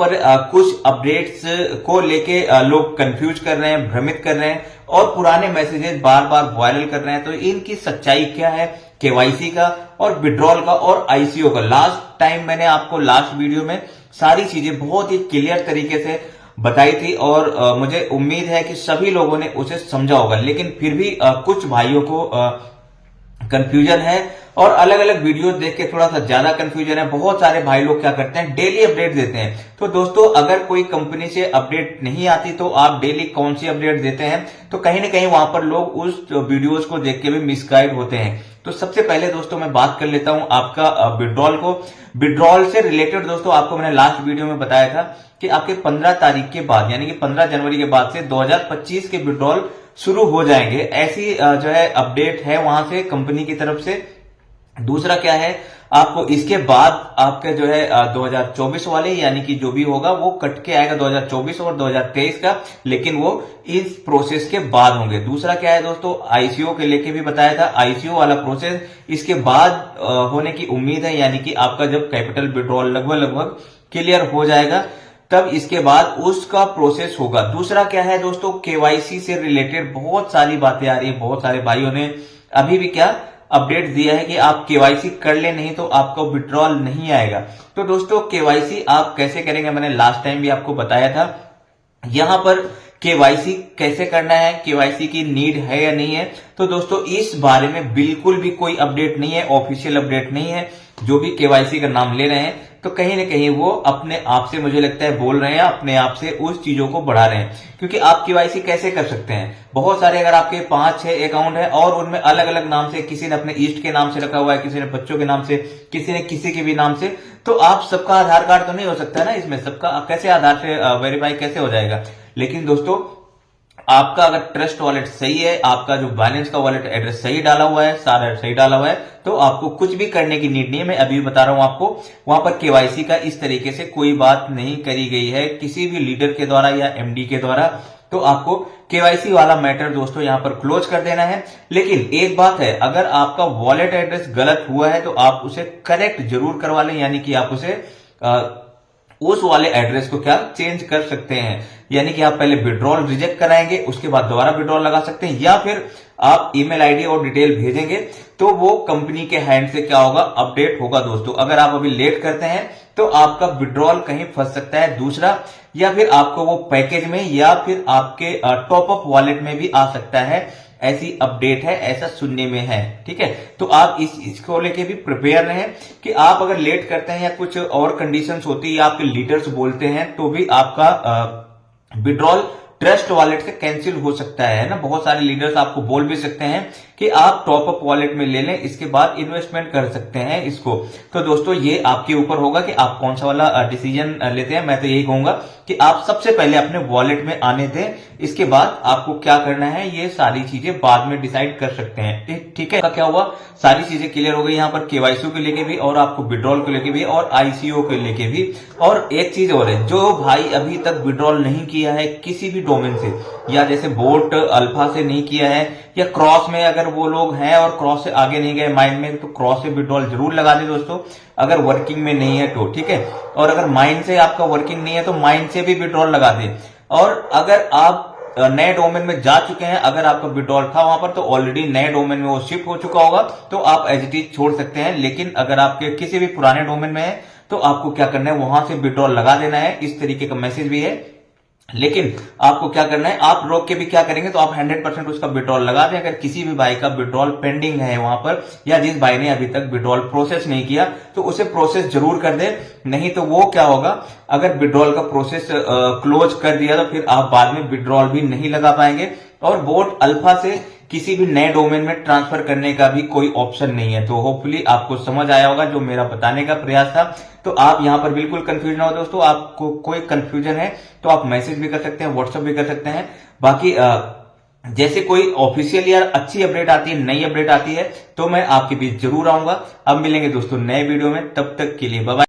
पर कुछ अपडेट्स को लेके लोग कंफ्यूज कर रहे हैं, भ्रमित कर रहे हैं और पुराने मैसेजेस बार बार वायरल कर रहे हैं। तो इनकी सच्चाई क्या है केवाईसी का और विड्रॉल का और आईसीओ का। लास्ट टाइम मैंने आपको लास्ट वीडियो में सारी चीजें बहुत ही क्लियर तरीके से बताई थी और मुझे उम्मीद है कि सभी लोगों ने उसे समझा होगा, लेकिन फिर भी कुछ भाइयों को कंफ्यूजन है और अलग अलग वीडियो देख के थोड़ा सा ज्यादा कंफ्यूजन है। बहुत सारे भाई लोग क्या करते हैं, डेली अपडेट देते हैं। तो दोस्तों अगर कोई कंपनी से अपडेट नहीं आती तो आप डेली कौन सी अपडेट देते हैं, तो कहीं ना कहीं वहां पर लोग उस वीडियोस को देख के भी मिसगाइड होते हैं। तो सबसे पहले दोस्तों मैं बात कर लेता हूं आपका विड्रॉल को। विड्रॉल से रिलेटेड दोस्तों आपको मैंने लास्ट वीडियो में बताया था कि आपके 15 तारीख के बाद यानी कि 15 जनवरी के बाद से 2025 के विड्रॉल शुरू हो जाएंगे, ऐसी जो है अपडेट है वहां से कंपनी की तरफ से। दूसरा क्या है, आपको इसके बाद आपके जो है 2024 वाले यानी कि जो भी होगा वो कट के आएगा 2024 और 2023 का, लेकिन वो इस प्रोसेस के बाद होंगे। दूसरा क्या है दोस्तों, आईसीओ के लेके भी बताया था, आईसीओ वाला प्रोसेस इसके बाद होने की उम्मीद है, यानी कि आपका जब कैपिटल विड्रॉल लगभग क्लियर हो जाएगा तब इसके बाद उसका प्रोसेस होगा। दूसरा क्या है दोस्तों, केवाईसी से रिलेटेड बहुत सारी बातें आ रही है। बहुत सारे भाइयों ने अभी भी क्या अपडेट दिया है कि आप केवाईसी कर ले नहीं तो आपको विड्रॉल नहीं आएगा। तो दोस्तों केवाईसी आप कैसे करेंगे, मैंने लास्ट टाइम भी आपको बताया था। यहां पर केवाईसी कैसे करना है, केवाईसी की नीड है या नहीं है, तो दोस्तों इस बारे में बिल्कुल भी कोई अपडेट नहीं है, ऑफिशियल अपडेट नहीं है। जो भी केवाईसी का नाम ले रहे हैं तो कहीं ना कहीं वो अपने आप से मुझे लगता है बोल रहे हैं, अपने आप से उस चीजों को बढ़ा रहे हैं। क्योंकि आप केवाईसी कैसे कर सकते हैं, बहुत सारे अगर आपके 5-6 अकाउंट है और उनमें अलग अलग नाम से, किसी ने अपने ईस्ट के नाम से रखा हुआ है, किसी ने बच्चों के नाम से, किसी ने किसी के भी नाम से, तो आप सबका आधार कार्ड तो नहीं हो सकता ना इसमें, सबका कैसे आधार से वेरीफाई कैसे हो जाएगा। लेकिन दोस्तों आपका अगर ट्रस्ट वॉलेट सही है, आपका जो बाइनेंस का वॉलेट एड्रेस सही डाला हुआ है, सारा सही डाला हुआ है, तो आपको कुछ भी करने की नीड नहीं है। मैं अभी बता रहा हूं आपको, वहां पर केवाईसी का इस तरीके से कोई बात नहीं करी गई है किसी भी लीडर के द्वारा या एमडी के द्वारा। तो आपको केवाईसी वाला मैटर दोस्तों यहां पर क्लोज कर देना है। लेकिन एक बात है, अगर आपका वॉलेट एड्रेस गलत हुआ है तो आप उसे करेक्ट जरूर करवा लें, यानी कि आप उसे उस वाले एड्रेस को क्या चेंज कर सकते हैं। यानी कि आप पहले विड्रॉल रिजेक्ट कराएंगे, उसके बाद दोबारा विड्रॉल लगा सकते हैं, या फिर आप ईमेल आईडी और डिटेल भेजेंगे तो वो कंपनी के हैंड से क्या होगा, अपडेट होगा दोस्तों। अगर आप अभी लेट करते हैं तो आपका विड्रॉल कहीं फंस सकता है। दूसरा, या फिर आपको वो पैकेज में या फिर आपके टॉप अप वॉलेट में भी आ सकता है, ऐसी अपडेट है, ऐसा सुनने में है। ठीक है, तो आप इसको लेके भी प्रिपेयर रहें कि आप अगर लेट करते हैं या कुछ और कंडीशंस होती है या आपके लीडर्स बोलते हैं तो भी आपका विड्रॉल ट्रस्ट वॉलेट से कैंसिल हो सकता है ना। बहुत सारे लीडर्स आपको बोल भी सकते हैं कि आप टॉप अप वॉलेट में ले लें, इसके बाद इन्वेस्टमेंट कर सकते हैं इसको। तो दोस्तों ये आपके ऊपर होगा कि आप कौन सा वाला डिसीजन लेते हैं। मैं तो यही कहूंगा कि आप सबसे पहले अपने वॉलेट में आने दें, इसके बाद आपको क्या करना है ये सारी चीजें बाद में डिसाइड कर सकते हैं। ठीक है, क्या हुआ, सारी चीजें क्लियर हो गई यहाँ पर केवाईसी को लेके भी और आपको विड्रॉल को लेके भी और आईसीओ को लेके भी। और एक चीज और है, जो भाई अभी तक विड्रॉल नहीं किया है किसी भी डोमेन से, या जैसे बोट अल्फा से नहीं किया है, या क्रॉस में अगर वो लोग हैं और क्रॉस से आगे नहीं गए माइंड में, तो क्रॉस से विड्रॉल जरूर लगा दे दोस्तों, अगर वर्किंग में नहीं है तो। ठीक है, और अगर माइंड से आपका वर्किंग नहीं है तो माइंड से भी विड्रॉल लगा दे। और अगर आप नए डोमेन में जा चुके हैं, अगर आपका विड्रॉल था वहां पर तो ऑलरेडी नए डोमेन में वो शिफ्ट हो चुका होगा, तो आप एज इट इज छोड़ सकते हैं। लेकिन अगर आपके किसी भी पुराने डोमेन में है तो आपको क्या करना है, वहां से विड्रॉल लगा देना है। इस तरीके का मैसेज भी है। लेकिन आपको क्या करना है, आप रोक के भी क्या करेंगे, तो आप 100% उसका विड्रॉल लगा दें। अगर किसी भी भाई का विड्रॉल पेंडिंग है वहां पर, या जिस भाई ने अभी तक विड्रॉल प्रोसेस नहीं किया, तो उसे प्रोसेस जरूर कर दे। नहीं तो वो क्या होगा, अगर विड्रॉल का प्रोसेस क्लोज कर दिया तो फिर आप बाद में विड्रॉल भी नहीं लगा पाएंगे। और बोट अल्फा से किसी भी नए डोमेन में ट्रांसफर करने का भी कोई ऑप्शन नहीं है। तो होपफुली आपको समझ आया होगा जो मेरा बताने का प्रयास था। तो आप यहां पर बिल्कुल कंफ्यूज ना हो दोस्तों। आपको कोई कंफ्यूजन है तो आप मैसेज भी कर सकते हैं, व्हाट्सएप भी कर सकते हैं। बाकी जैसे कोई ऑफिशियल या अच्छी अपडेट आती है, नई अपडेट आती है, तो मैं आपके बीच जरूर आऊंगा। अब मिलेंगे दोस्तों नए वीडियो में, तब तक के लिए बाय बाय।